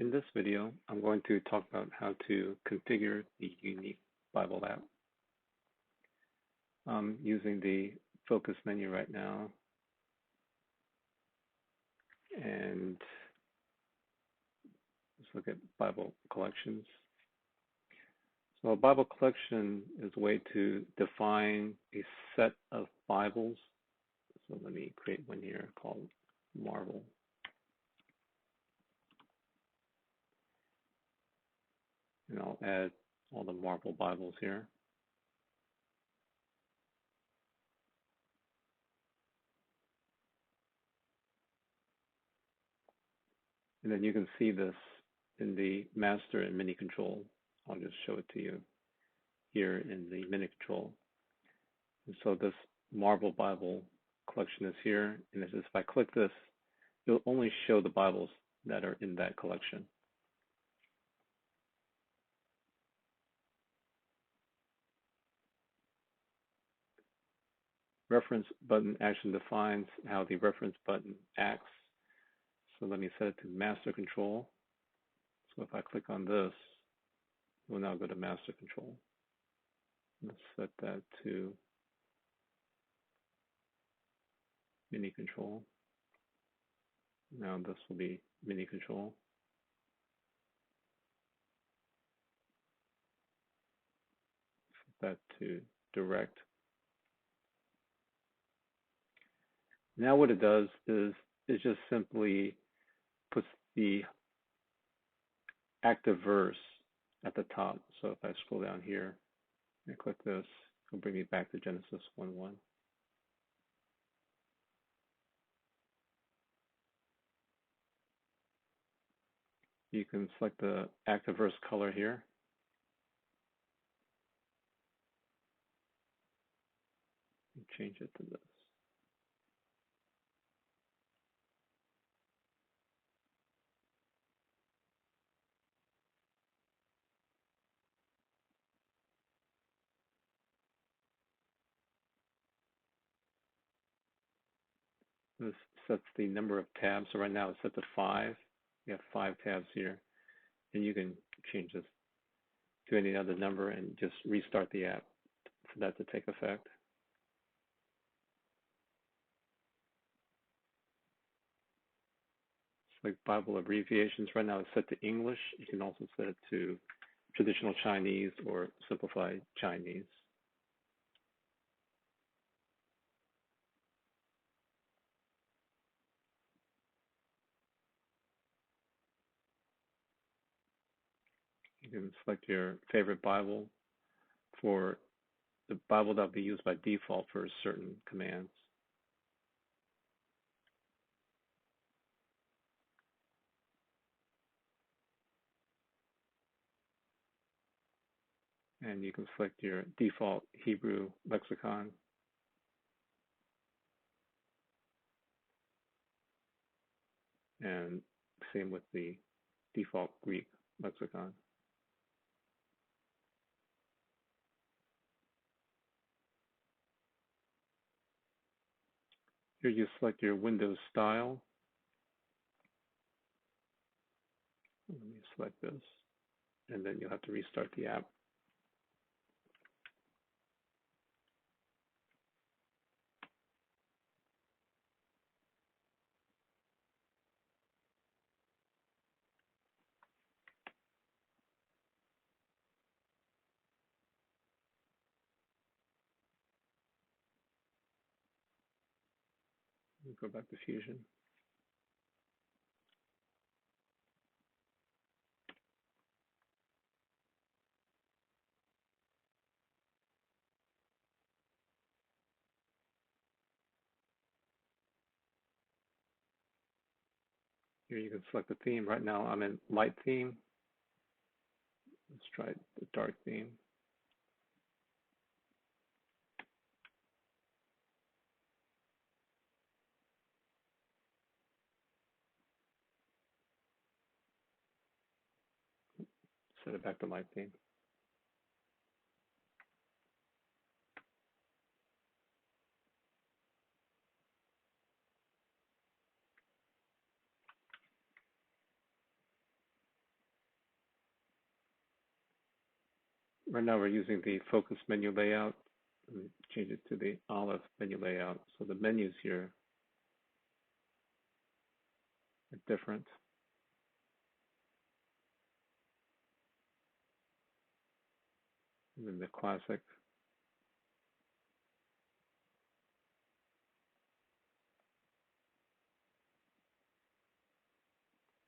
In this video, I'm going to talk about how to configure the Unique Bible app. I'm using the focus menu right now, and let's look at Bible collections. So a Bible collection is a way to define a set of Bibles. So let me create one here called Marvel. And I'll add all the Marvel Bibles here. And then you can see this in the master and mini control. I'll just show it to you here in the mini control. And so this Marvel Bible collection is here. And if I click this, it'll only show the Bibles that are in that collection. Reference button action defines how the reference button acts. So let me set it to master control. So if I click on this, we'll now go to master control. Let's set that to mini control. Now this will be mini control. Set that to direct. Now what it does is it just simply puts the active verse at the top. So if I scroll down here and click this, it'll bring me back to Genesis 1:1. You can select the active verse color here. And change it to this. This sets the number of tabs. So right now it's set to 5. You have 5 tabs here. And you can change this to any other number and just restart the app for that to take effect. Like Bible abbreviations, right now it's set to English. You can also set it to traditional Chinese or simplified Chinese. You can select your favorite Bible for the Bible that will be used by default for certain commands. And you can select your default Hebrew lexicon. And same with the default Greek lexicon. Here you select your Windows style. Let me select this. And then you'll have to restart the app. Go back to Fusion. Here you can select the theme. Right now I'm in light theme. Let's try the dark theme. Set it back to light theme. right now we're using the focus menu layout. Let me change it to the olive menu layout. So the menus here are different. And then the classic.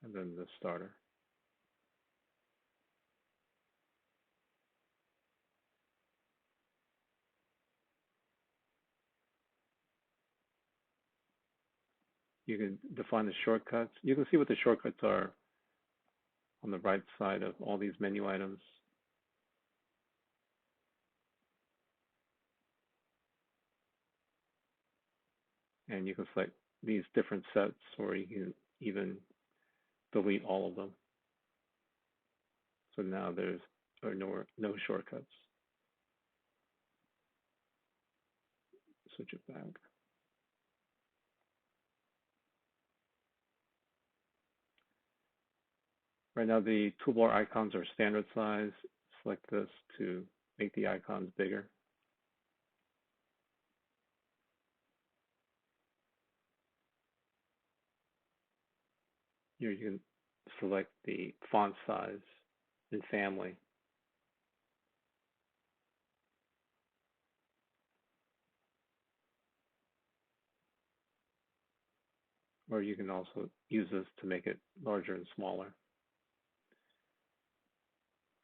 And then the starter. You can define the shortcuts. You can see what the shortcuts are on the right side of all these menu items. And you can select these different sets, or you can even delete all of them. So now there's no shortcuts. Switch it back. Right now the toolbar icons are standard size. Select this to make the icons bigger. Here you can select the font size and family. Or you can also use this to make it larger and smaller.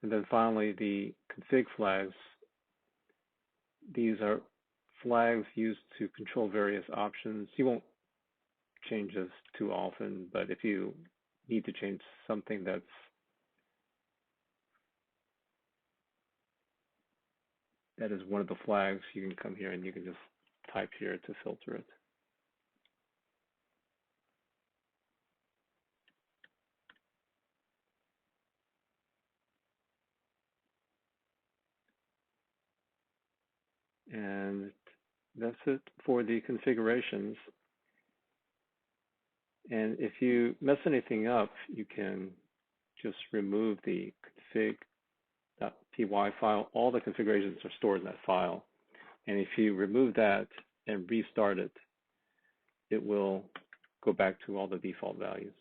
And then finally, the config flags. These are flags used to control various options. You won't change this too often, but if you need to change something that is one of the flags, you can come here and you can just type here to filter it. And that's it for the configurations. And if you mess anything up, you can just remove the config.py file. All the configurations are stored in that file. And if you remove that and restart it, it will go back to all the default values.